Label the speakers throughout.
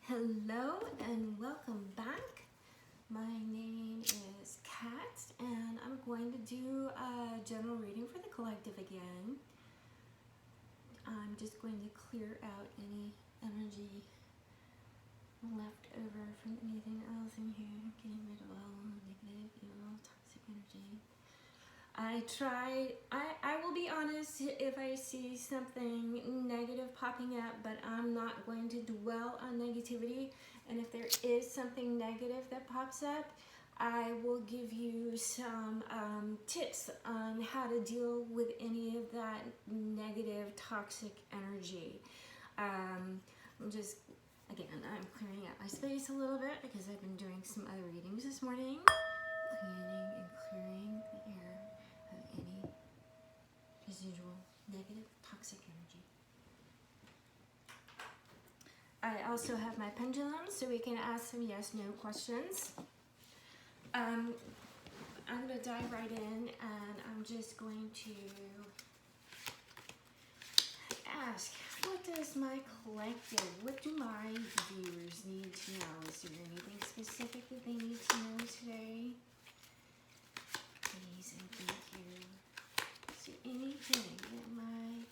Speaker 1: Hello and welcome back. My name is Kat and I'm going to do a general reading for the collective again. I'm just going to clear out any energy left over from anything else in here, getting rid of all negative, toxic energy. I will be honest if I see something negative popping up, but I'm not going to dwell on negativity. And if there is something negative that pops up, I will give you some tips on how to deal with any of that negative, toxic energy. I'm clearing out my space a little bit because I've been doing some other readings this morning. Cleaning and clearing the air of any residual negative, toxic energy. I also have my pendulum so we can ask some yes/no questions. I'm going to dive right in and I'm just going to ask, what does my collective, what do my viewers need to know? Is there anything specific that they need to know today? Please and thank you. Is there anything that my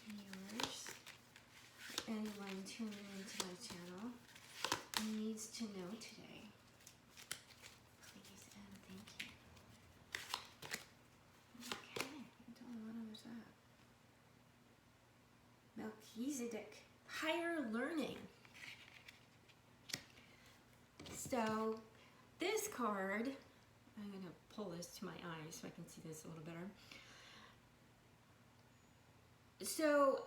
Speaker 1: viewers, anyone tuning into my channel, needs to know today? Please and thank you. Okay, what was that? Melchizedek, higher learning. So this card, I'm going to pull this to my eyes so I can see this a little better. So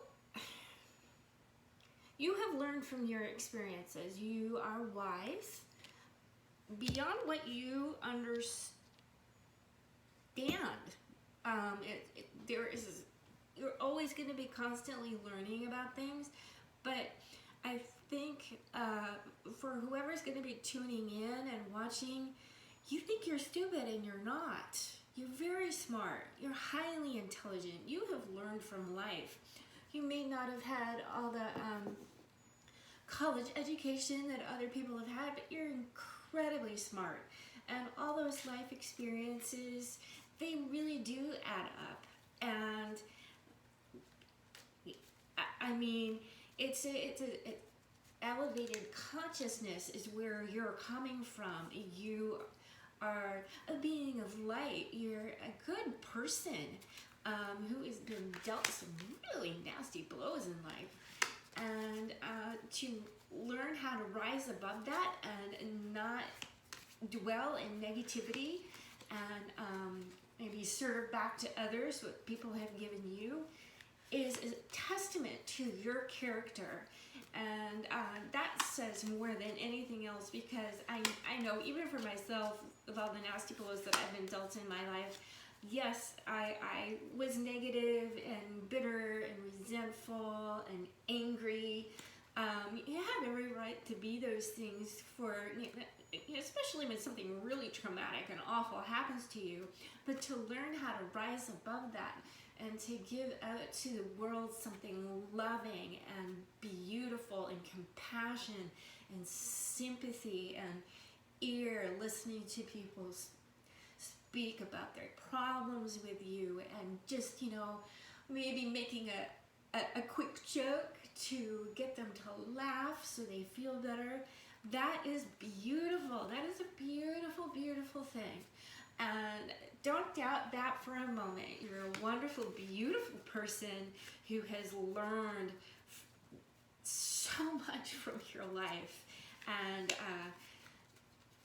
Speaker 1: you have learned from your experiences. You are wise beyond what you understand. You're always going to be constantly learning about things, but I think for whoever's going to be tuning in and watching, you think you're stupid and you're not. You're very smart. You're highly intelligent. You have learned from life. You may not have had all the college education that other people have had, but you're incredibly smart. And all those life experiences, they really do add up. And I mean, it's elevated consciousness is where you're coming from. You are a being of light. You're a good person who has been dealt some really nasty blows in life. And to learn how to rise above that and not dwell in negativity and maybe serve back to others what people have given you is a testament to your character. And that says more than anything else, because I know even for myself, with all the nasty blows that I've been dealt in my life, yes, I was negative and bitter and resentful and angry. You have every right to be those things for, especially when something really traumatic and awful happens to you, but to learn how to rise above that and to give out to the world something loving and beautiful and compassion and sympathy and listening to people speak about their problems with you, and just, maybe making a quick joke to get them to laugh so they feel better. That is beautiful. That is a beautiful, beautiful thing. And don't doubt that for a moment. You're a wonderful, beautiful person who has learned so much from your life. And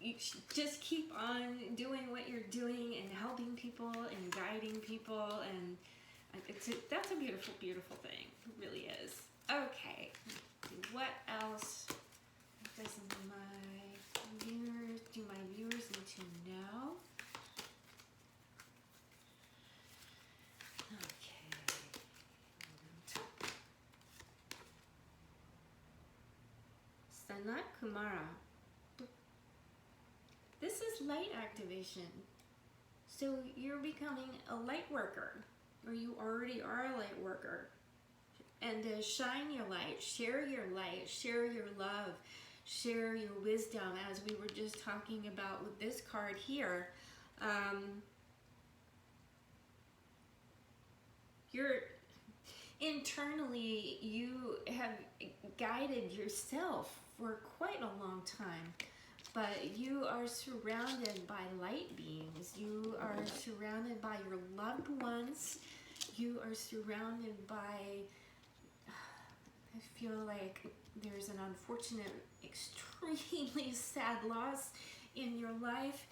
Speaker 1: you should just keep on doing what you're doing and helping people and guiding people. And that's a beautiful, beautiful thing. It really is. Okay, what else do my viewers need to know? Sanat Kumara. This is light activation. So you're becoming a light worker, or you already are a light worker. And to shine your light, share your love, share your wisdom, as we were just talking about with this card here. You're internally, you have guided yourself for quite a long time, but you are surrounded by light beings. You are surrounded by your loved ones. You are surrounded by, I feel like there's an unfortunate, extremely sad loss in your life,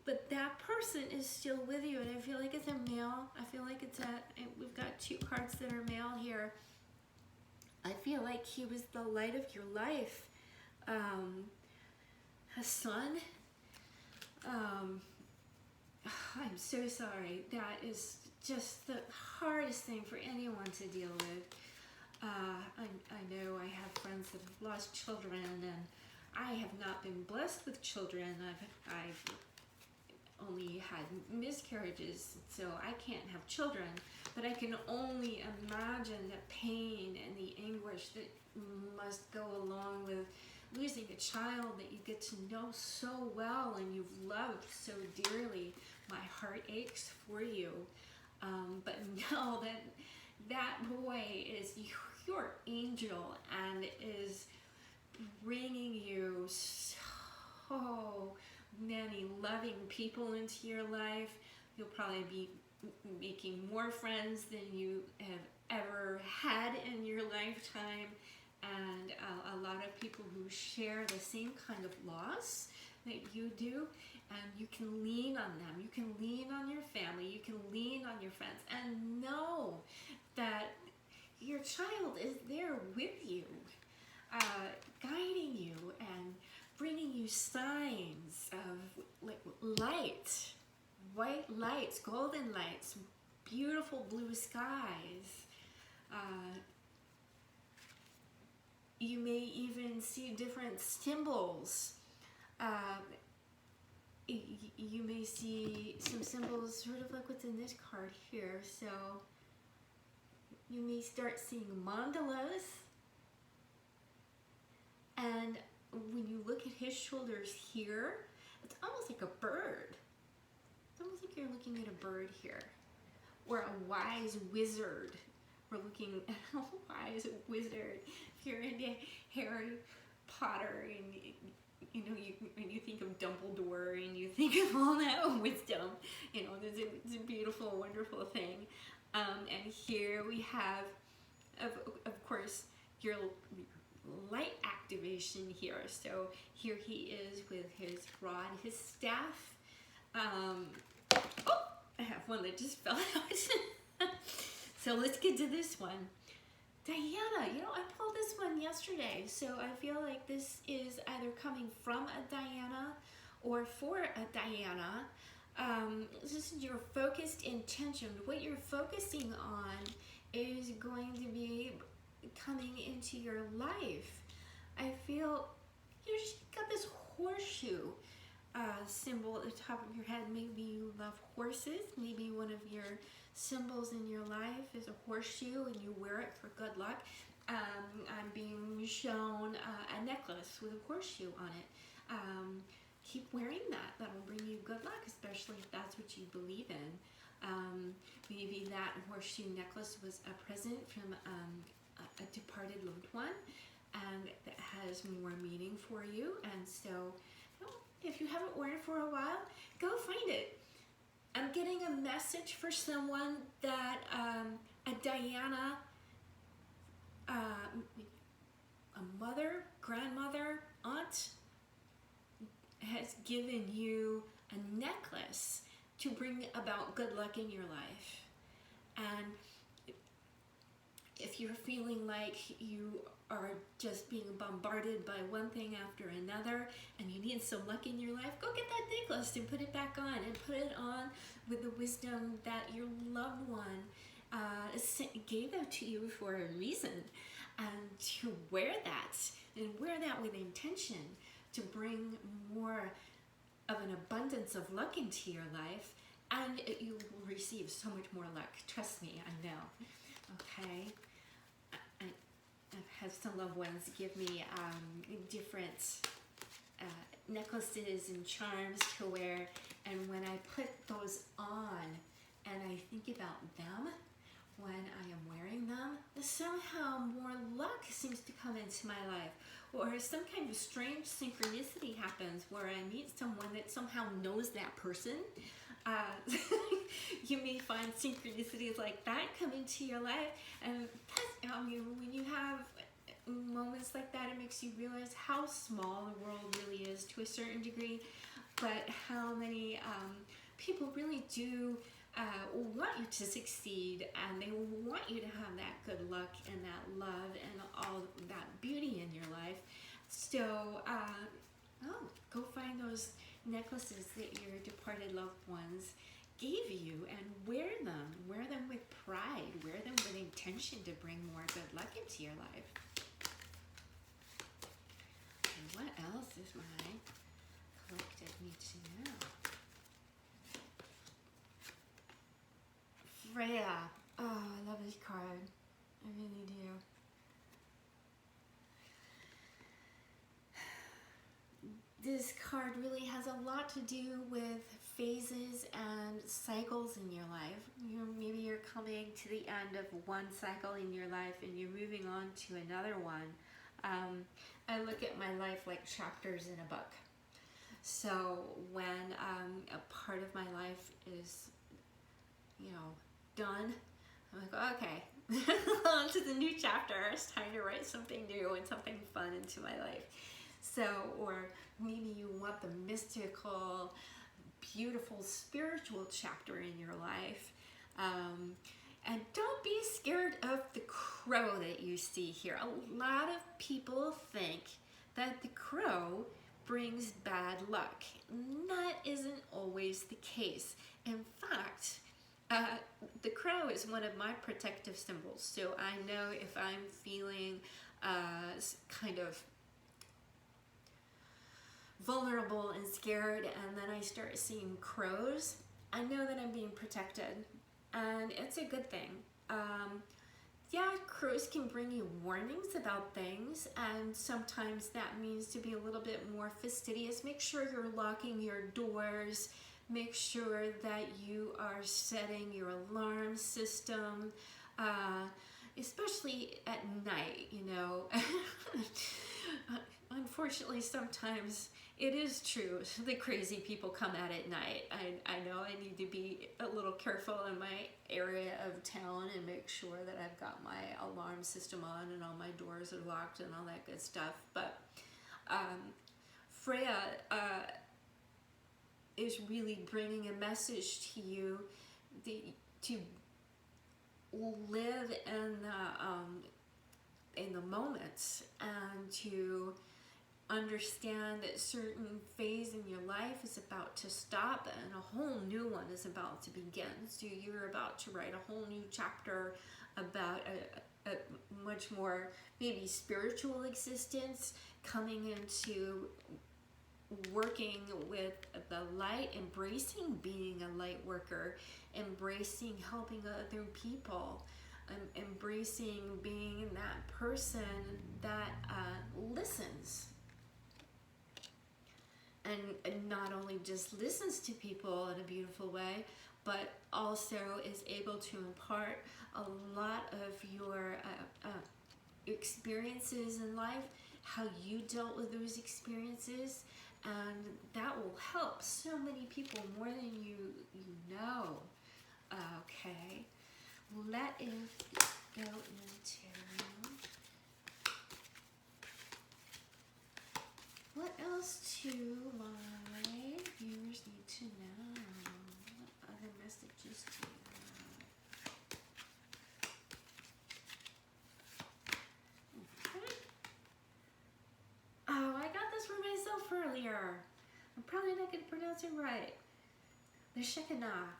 Speaker 1: but that person is still with you, and I feel like it's a male. I feel like we've got 2 cards that are male here. I feel like he was the light of your life. A son. I'm so sorry. That is just the hardest thing for anyone to deal with. I know I have friends that have lost children, and I have not been blessed with children. I've only had miscarriages, so I can't have children, but I can only imagine the pain and the anguish that must go along with losing a child that you get to know so well and you've loved so dearly. My heart aches for you, but know that boy is your angel and is bringing you so many loving people into your life. You'll probably be making more friends than you have ever had in your lifetime, and a lot of people who share the same kind of loss that you do, and you can lean on them. You can lean on your family. You can lean on your friends, and know that your child is there with you, guiding you and bringing you signs of like light, white lights, golden lights, beautiful blue skies. You may even see different symbols. You may see some symbols sort of like what's in this card here. So you may start seeing mandalas, and when you look at his shoulders here, it's almost like a bird. It's almost like you're looking at a bird here, or a wise wizard. We're looking at a wise wizard. If you're into Harry Potter, and when you think of Dumbledore and you think of all that wisdom, it's a beautiful, wonderful thing. And here we have, of course, your light activation here. So here he is with his rod, his staff. Oh, I have one that just fell out. So let's get to this one. Diana, I pulled this one yesterday, so I feel like this is either coming from a Diana or for a Diana. This is your focused intention. What you're focusing on is going to be coming into your life. I feel you've got this horseshoe symbol at the top of your head. Maybe you love horses. Maybe one of your symbols in your life is a horseshoe and you wear it for good luck. I'm being shown a necklace with a horseshoe on it. Keep wearing that. That'll bring you good luck, especially if that's what you believe in. Maybe that horseshoe necklace was a present from a departed loved one, and that has more meaning for you. And so if you haven't worn it for a while, go find it. I'm getting a message for someone that a Diana, a mother, grandmother, aunt, has given you a necklace to bring about good luck in your life. And if you're feeling like you are just being bombarded by one thing after another and you need some luck in your life, go get that necklace and put it back on, and put it on with the wisdom that your loved one gave that to you for a reason. And to wear that, and wear that with intention to bring more of an abundance of luck into your life, and you will receive so much more luck. Trust me, I know. Okay. I've had some loved ones give me different necklaces and charms to wear, and when I put those on and I think about them when I am wearing them, somehow more luck seems to come into my life, or some kind of strange synchronicity happens where I meet someone that somehow knows that person. You may find synchronicities like that come into your life, and when you have moments like that, it makes you realize how small the world really is to a certain degree, but how many people really do want you to succeed, and they want you to have that good luck and that love and all that beauty in your life. So go find those necklaces that your departed loved ones gave you and wear them with pride, wear them with intention to bring more good luck into your life. And what else is my collective need to know? Freya. Oh, I love this card. I really do. This card really has a lot to do with phases and cycles in your life. Maybe you're coming to the end of one cycle in your life and you're moving on to another one. I look at my life like chapters in a book. So when a part of my life is, done, I'm like, okay, on to the new chapter. It's time to write something new and something fun into my life. So, or maybe you want the mystical, beautiful, spiritual chapter in your life. And don't be scared of the crow that you see here. A lot of people think that the crow brings bad luck. That isn't always the case. In fact, the crow is one of my protective symbols. So I know if I'm feeling kind of vulnerable and scared, and then I start seeing crows, I know that I'm being protected, and it's a good thing. Yeah, crows can bring you warnings about things, and sometimes that means to be a little bit more fastidious. Make sure you're locking your doors. Make sure that you are setting your alarm system, especially at night, Unfortunately, sometimes it is true. The crazy people come out at night. I know I need to be a little careful in my area of town and make sure that I've got my alarm system on and all my doors are locked and all that good stuff. But Freya is really bringing a message to you to live in the moments, and to understand that certain phase in your life is about to stop and a whole new one is about to begin. So you're about to write a whole new chapter about a much more maybe spiritual existence, coming into working with the light, embracing being a light worker, embracing helping other people, embracing being that person that listens. And not only just listens to people in a beautiful way, but also is able to impart a lot of your experiences in life, how you dealt with those experiences, and that will help so many people more than you know. Okay, let us go into what else do my viewers need to know? What other messages do you have? Okay. Oh, I got this for myself earlier. I'm probably not going to pronounce it right. The Shekinah,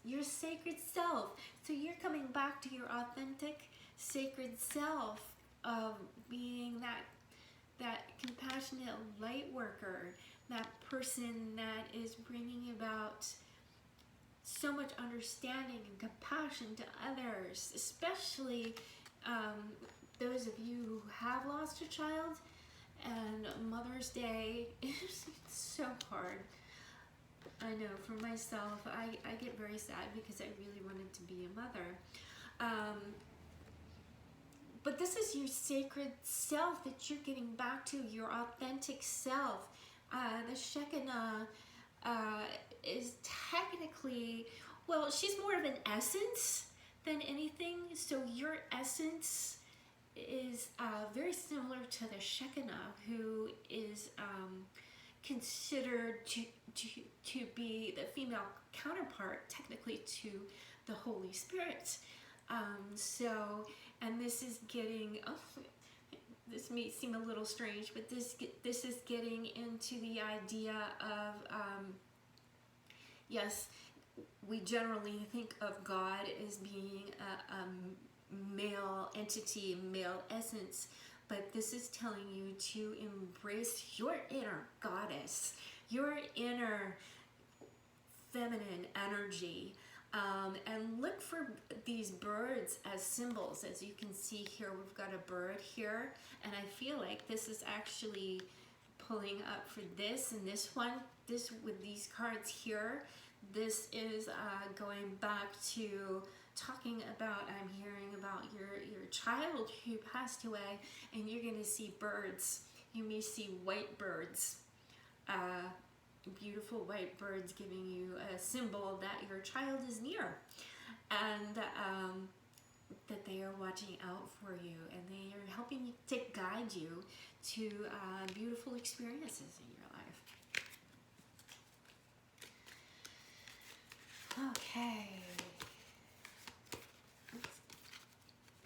Speaker 1: your sacred self. So you're coming back to your authentic, sacred self of being that compassionate light worker, that person that is bringing about so much understanding and compassion to others, especially those of you who have lost a child, and Mother's Day is so hard. I know for myself, I get very sad because I really wanted to be a mother. But this is your sacred self that you're getting back to, your authentic self. The Shekinah is technically, well, she's more of an essence than anything. So your essence is very similar to the Shekinah, who is considered to be the female counterpart, technically, to the Holy Spirit. And this is getting, this may seem a little strange, but this is getting into the idea of, yes, we generally think of God as being a male entity, male essence, but this is telling you to embrace your inner goddess, your inner feminine energy, and look for these birds as symbols. As you can see here, we've got a bird here, and I feel like this is actually pulling up for this and this one. This with these cards here, this is going back to talking about, I'm hearing about your child who passed away, and you're going to see birds. You may see white birds, beautiful white birds, giving you a symbol that your child is near, and that they are watching out for you, and they are helping you to guide you to beautiful experiences in your life. Okay.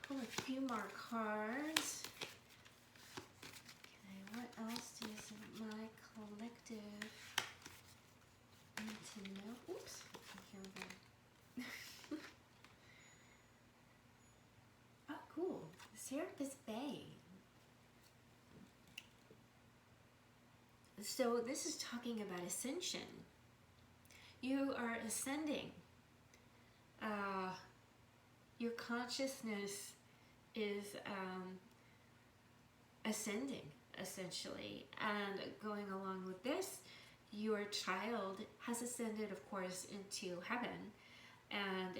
Speaker 1: Pull a few more cards. Okay, what else does my collective need to know? Oops, here we go. Oh, cool. Serapis Bay. So this is talking about ascension. You are ascending. Your consciousness is ascending, essentially. And going along with this, your child has ascended, of course, into heaven, and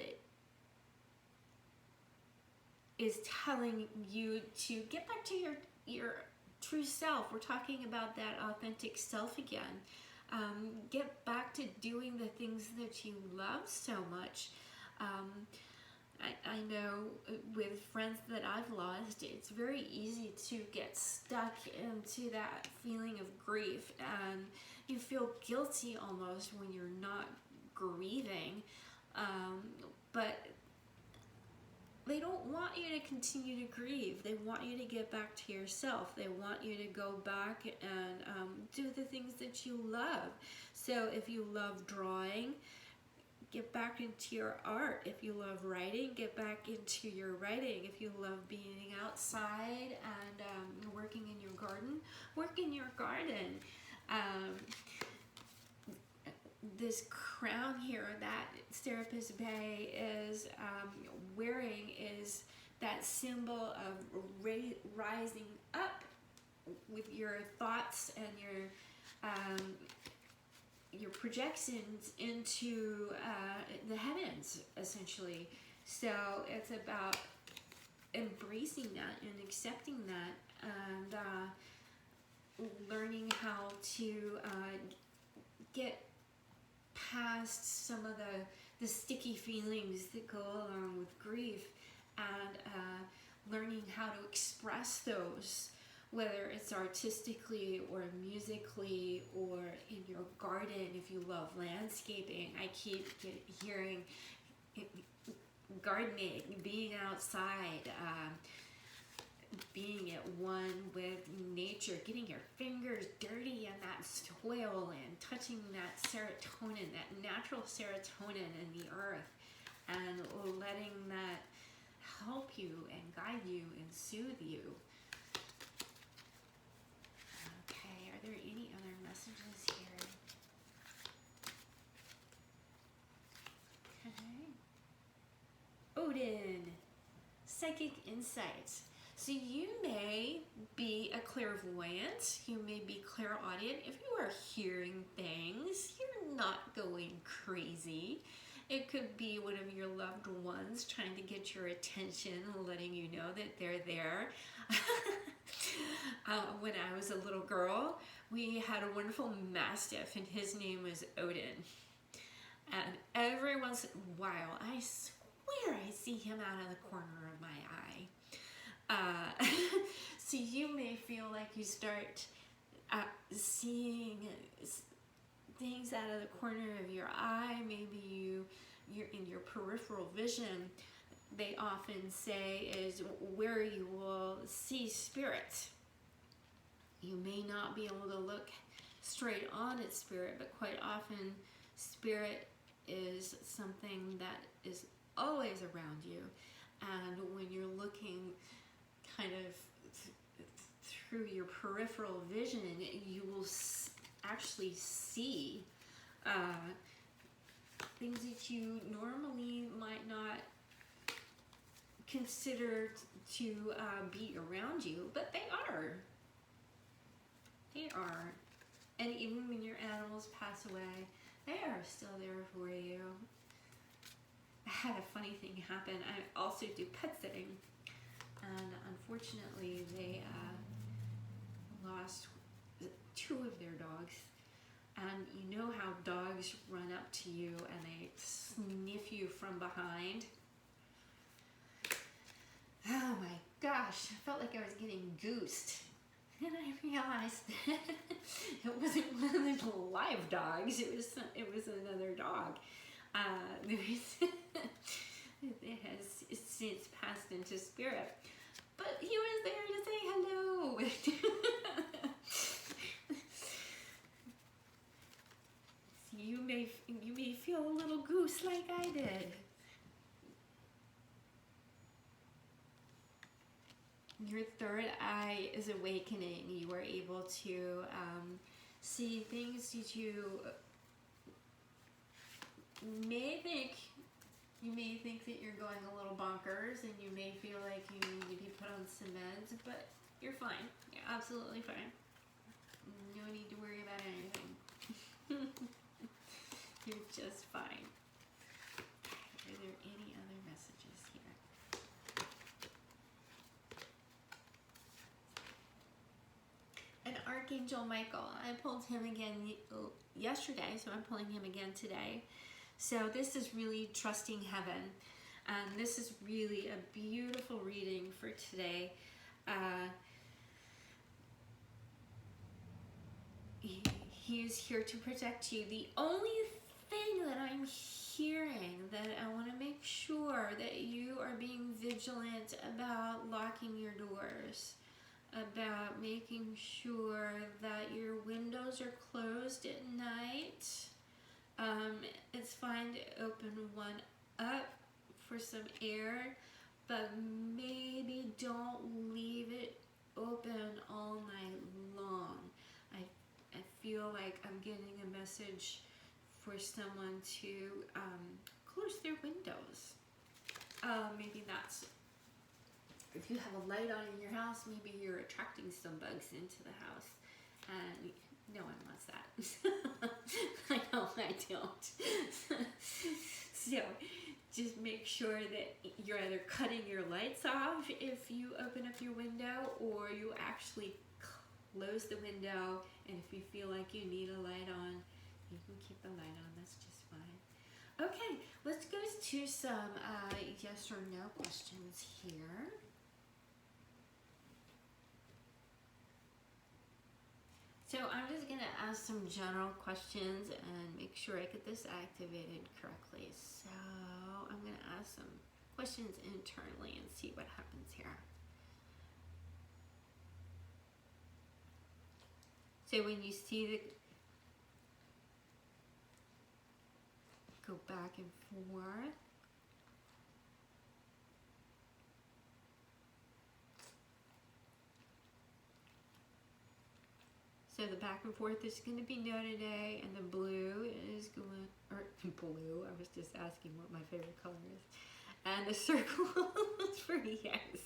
Speaker 1: is telling you to get back to your true self. We're talking about that authentic self again. Get back to doing the things that you love so much. I know with friends that I've lost, it's very easy to get stuck into that feeling of grief, and you feel guilty almost when you're not grieving, but they don't want you to continue to grieve. They want you to get back to yourself. They want you to go back and do the things that you love. So if you love drawing, get back into your art. If you love writing, get back into your writing. If you love being outside and working in your garden, work in your garden. This crown here that Serapis Bay is wearing is that symbol of rising up with your thoughts and your projections into the heavens, essentially. So it's about embracing that and accepting that, and learning how to get past some of the sticky feelings that go along with grief, and learning how to express those, whether it's artistically or musically or in your garden. If you love landscaping, I keep hearing gardening, being outside, being at one with nature, getting your fingers dirty in that soil and touching that serotonin, that natural serotonin in the earth, and letting that help you and guide you and soothe you. Okay, are there any other messages here? Okay. Odin, psychic insights. So you may be a clairvoyant, you may be clairaudient. If you are hearing things, you're not going crazy. It could be one of your loved ones trying to get your attention, letting you know that they're there. When I was a little girl, we had a wonderful mastiff, and his name was Odin. And every once in a while, I swear I see him out of the corner of my eye. So you may feel like you start seeing things out of the corner of your eye. Maybe you're in your peripheral vision. They often say is where you will see spirit. You may not be able to look straight on at spirit, but quite often spirit is something that is always around you. And when you're looking kind of through your peripheral vision, you will actually see things that you normally might not consider to be around you, but they are. They are. And even when your animals pass away, they are still there for you. I had a funny thing happen. I also do pet sitting, and unfortunately they lost 2 of their dogs. And you know how dogs run up to you and they sniff you from behind? Oh my gosh, I felt like I was getting goosed. And I realized that it wasn't one of the live dogs. It was another dog. It has since passed into spirit, but he was there to say hello. You may feel a little goose like I did. Your third eye is awakening. You are able to see things that you may think that you're going a little bonkers, and you may feel like you need to be put on some meds, but you're fine. You're absolutely fine. No need to worry about anything. You're just fine. Are there any other messages here? And Archangel Michael, I pulled him again yesterday, so I'm pulling him again today. So this is really trusting heaven. And this is really a beautiful reading for today. He is here to protect you. The only thing that I'm hearing that I want to make sure that you are being vigilant about locking your doors, about making sure that your windows are closed at night. It's fine to open one up for some air, but maybe don't leave it open all night long. I feel like I'm getting a message for someone to close their windows. Maybe that's, if you have a light on in your house, maybe you're attracting some bugs into the house, and no one wants that. I know I don't. So just make sure that you're either cutting your lights off if you open up your window, or you actually close the window, and if you feel like you need a light on, you can keep the light on. That's just fine. Okay, let's go to some yes or no questions here. So I'm just going to ask some general questions and make sure I get this activated correctly. So I'm going to ask some questions internally and see what happens here. So when you see the, go back and forth. So the back and forth is going to be no today, and the blue is going, or blue, I was just asking what my favorite color is. And the circle is for yes.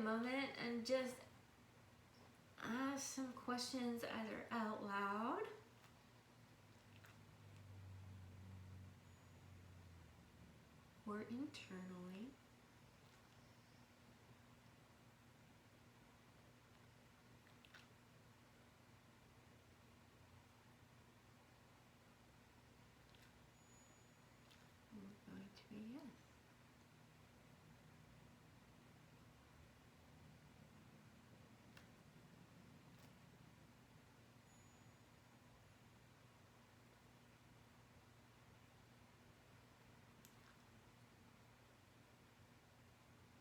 Speaker 1: moment and just ask some questions either out loud or internally. We're going to be yes.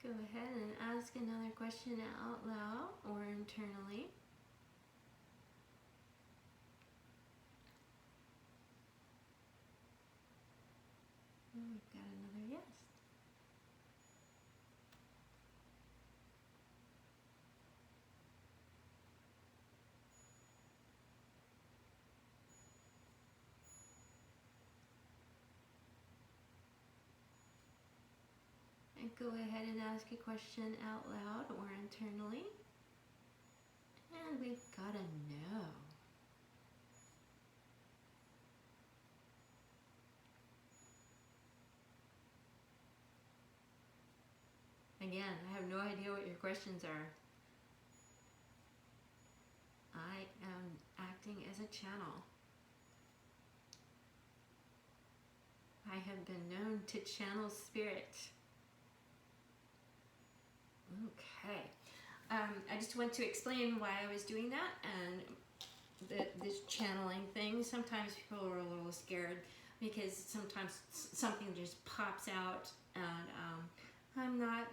Speaker 1: Go ahead and ask another question out loud or internally. And we've got another yes. And go ahead and ask a question out loud or internally. And we've got a no. Again, I have no idea what your questions are. I am acting as a channel. I have been known to channel spirit. Okay. I just want to explain why I was doing that and this channeling thing. Sometimes people are a little scared because sometimes something just pops out and I'm not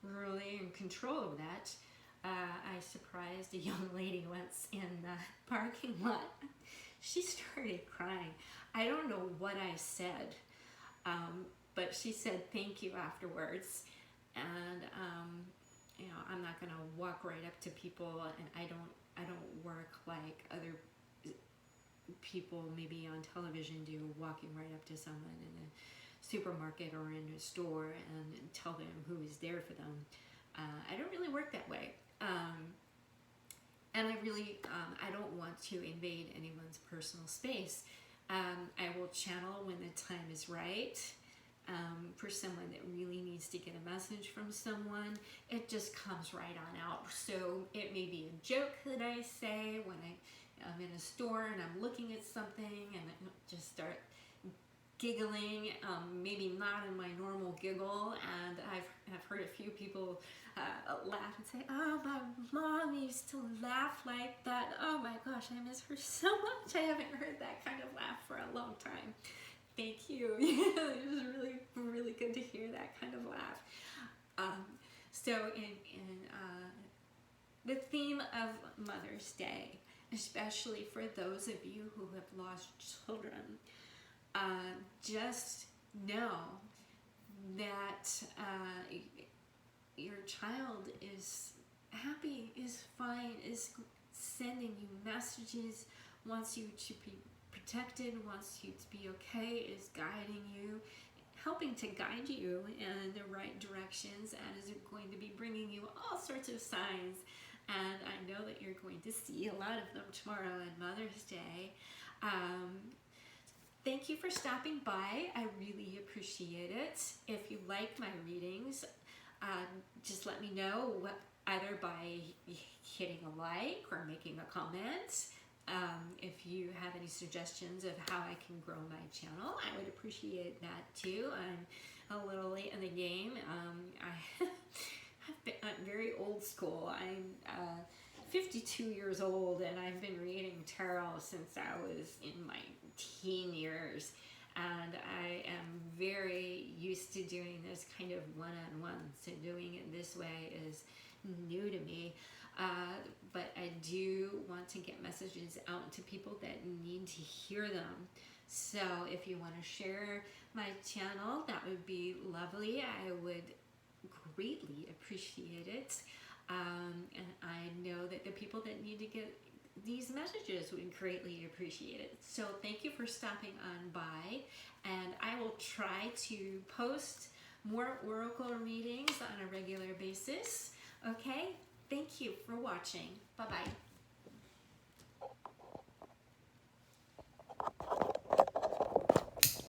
Speaker 1: really in control of that. I surprised a young lady once in the parking lot. She started crying. I don't know what I said, but she said thank you afterwards. And you know, I'm not gonna walk right up to people, and I don't work like other people maybe on television do, walking right up to someone in a supermarket or in a store and tell them who is there for them. I don't really work that way. And I really, I don't want to invade anyone's personal space. I will channel when the time is right. For someone that really needs to get a message from someone, it just comes right on out. So it may be a joke that I say when I'm in a store and I'm looking at something and I just start giggling, maybe not in my normal giggle, and I've heard a few people laugh and say, oh, my mom used to laugh like that. Oh my gosh, I miss her so much. I haven't heard that kind of laugh for a long time. Thank you. It was really, really good to hear that kind of laugh. So in the theme of Mother's Day, especially for those of you who have lost children, just know that your child is happy, is fine, is sending you messages, wants you to be protected, wants you to be okay, is guiding you, helping to guide you in the right directions, and is going to be bringing you all sorts of signs. And I know that you're going to see a lot of them tomorrow on Mother's Day. Thank you for stopping by. I really appreciate it. If you like my readings, just let me know, either by hitting a like or making a comment. If you have any suggestions of how I can grow my channel, I would appreciate that too. I'm a little late in the game. I'm very old school. I'm 52 years old, and I've been reading tarot since I was in my teen years. And I am very used to doing this kind of one-on-one. So doing it this way is new to me. But I do want to get messages out to people that need to hear them. So if you want to share my channel, that would be lovely. I would greatly appreciate it. And I know that the people that need to get these messages would greatly appreciate it. So thank you for stopping on by, and I will try to post more oracle readings on a regular basis Okay? Thank you for watching. Bye-bye.